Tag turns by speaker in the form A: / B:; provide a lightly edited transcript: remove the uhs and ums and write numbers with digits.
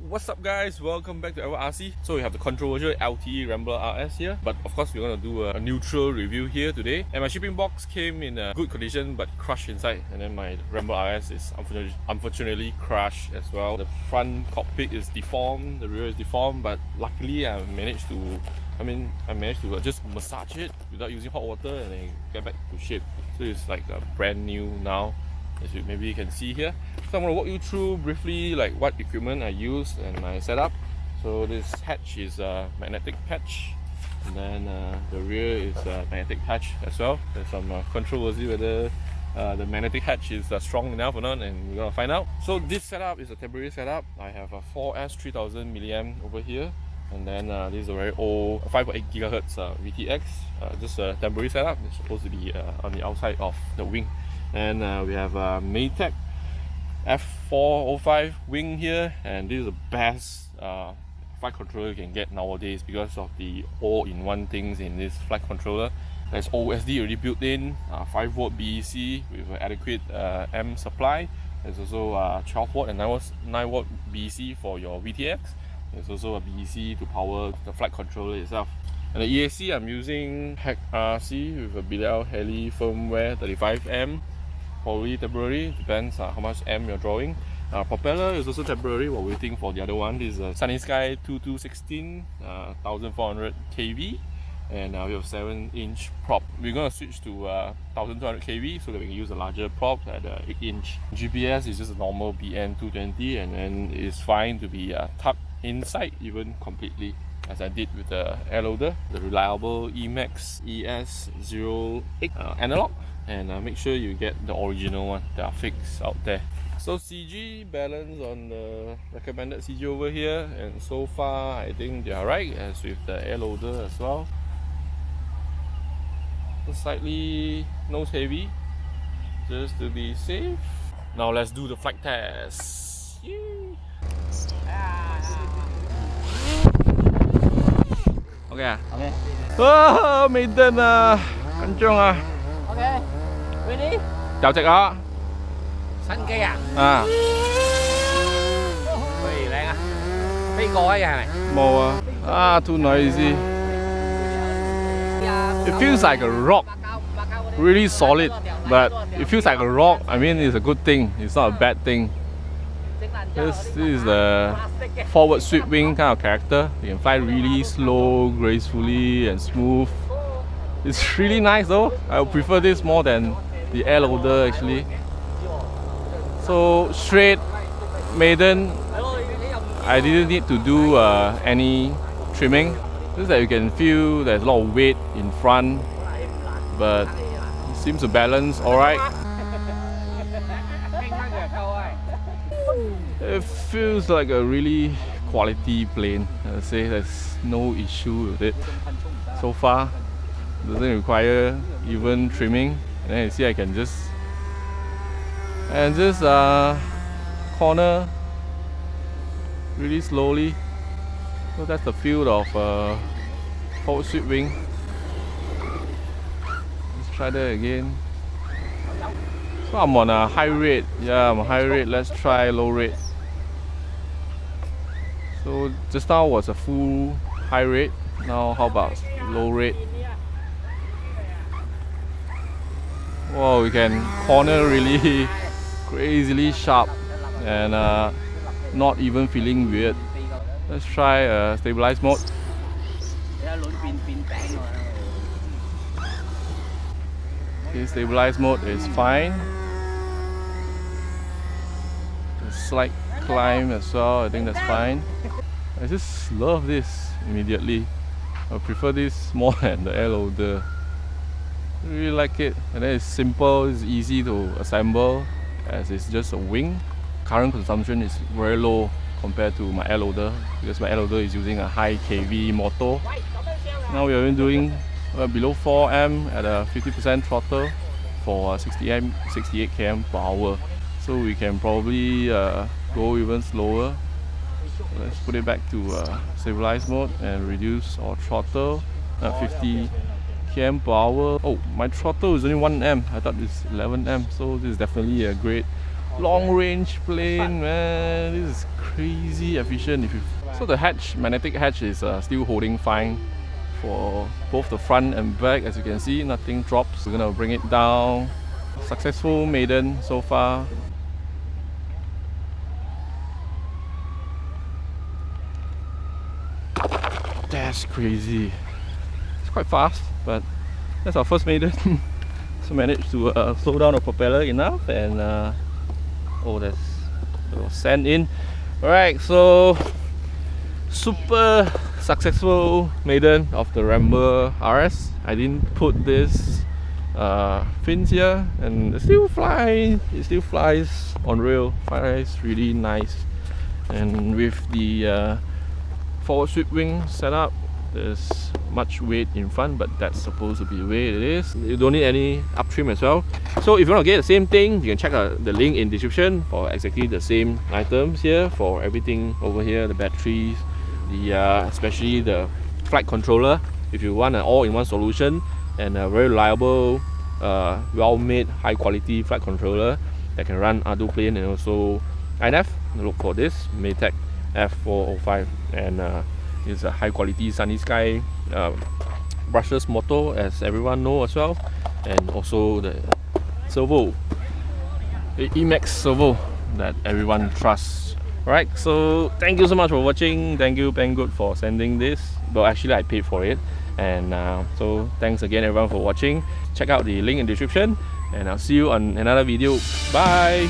A: What's up guys, welcome back to our RC. So we have the controversial LTE Rambler RS here, but of course we're going to do a neutral review here today. And my shipping box came in a good condition but crushed inside, and then my Rambler RS is unfortunately crushed as well. The front cockpit is deformed, the rear is deformed, but luckily I managed to just massage it without using hot water and then get back to shape. So it's like brand new now, as maybe you can see here. So I'm going to walk you through briefly like what equipment I use and my setup. So this hatch is a magnetic hatch, and then the rear is a magnetic hatch as well. There's some controversy whether the magnetic hatch is strong enough or not, and we're going to find out. So this setup is a temporary setup. I have a 4S 3000 milliamp over here, and then this is a very old 5.8 GHz VTX, just a temporary setup. It's supposed to be on the outside of the wing. And we have a Maytag F405 wing here, and this is the best flight controller you can get nowadays because of the all-in-one things in this flight controller. There's OSD already built in, 5V BEC with an adequate M supply. There's also 12V and 9V BEC for your VTX. There's also a BEC to power the flight controller itself. And the EAC, I'm using Hack RC with a Bilal Heli firmware 35M. Probably temporary, depends how much M you're drawing. Propeller is also temporary while waiting for the other one. This is a Sunny Sky 2216, 1400 kV, and we have 7-inch prop. We're going to switch to 1200 kV so that we can use a larger prop at 8-inch. GPS is just a normal BN220, and then it's fine to be tucked inside even completely, as I did with the air loader, the reliable Emax ES08 analog. And make sure you get the original one. They are fixed out there. So CG balance on the recommended CG over here, and so far I think they are right, as with the air loader as well. So slightly nose heavy, just to be safe. Now let's do the flight test. Yay. Okay. Okay. Oh, Maiden kencang
B: Okay. Ready?
A: Chào Trạch ạ.
B: Xanh cây à? Ui, lẹ à. Phi co cái này.
A: Màu too noisy. It feels like a rock. Really solid, but it feels like a rock. I mean, it's a good thing. It's not a bad thing. This is the forward sweep wing kind of character. You can fly really slow, gracefully and smooth. It's really nice though. I would prefer this more than the air loader actually. So straight Maiden, I didn't need to do any trimming. Just that you can feel there's a lot of weight in front, but it seems to balance alright. It feels like a really quality plane. I'd say there's no issue with it so far. Doesn't require even trimming. And then you see I can just corner really slowly. So that's the feel of forward sweep wing. Let's try that again. So I'm on a high rate. Yeah, I'm on high rate. Let's try low rate. So just now was a full high rate. Now how about low rate? Wow, we can corner really crazily sharp and not even feeling weird. Let's try stabilize mode. Okay, stabilize mode is fine. The slight climb as well, I think that's fine. I just love this immediately. I prefer this more than the air loader. I really like it, and then it's simple, it's easy to assemble as it's just a wing. Current consumption is very low compared to my air loader because my air loader is using a high kV motor. Now we are doing below 4M at a 50% throttle for 68 km per hour. So we can probably go even slower. Let's put it back to stabilize mode and reduce our throttle at 50 km per hour. Oh, my throttle is only 1M. I thought it's 11M, so this is definitely a great long range plane, man. This is crazy efficient. So the hatch, magnetic hatch, is still holding fine for both the front and back. As you can see, nothing drops. We're gonna bring it down. Successful maiden so far. That's crazy. It's quite fast, but that's our first maiden. So managed to slow down the propeller enough, and oh, there's a little sand in. Alright, so super successful maiden of the Rambler RS. I didn't put this fins here, and it still flies. It still flies on rail. Flies really nice, and with the forward sweep wing setup, there's much weight in front, but that's supposed to be the way it is. You don't need any up trim as well. So if you want to get the same thing, you can check out the link in description for exactly the same items here, for everything over here, the batteries, the especially the flight controller. If you want an all-in-one solution and a very reliable, well-made, high-quality flight controller that can run Ardu plane and also INAV, look for this Maytag F405, and it's a high-quality Sunny Sky brushless motor, as everyone knows as well, and also the servo, the Emax servo that everyone trusts. Alright, so thank you so much for watching. Thank you Banggood for sending this. Well, actually I paid for it, and so thanks again everyone for watching. Check out the link in the description, and I'll see you on another video. Bye.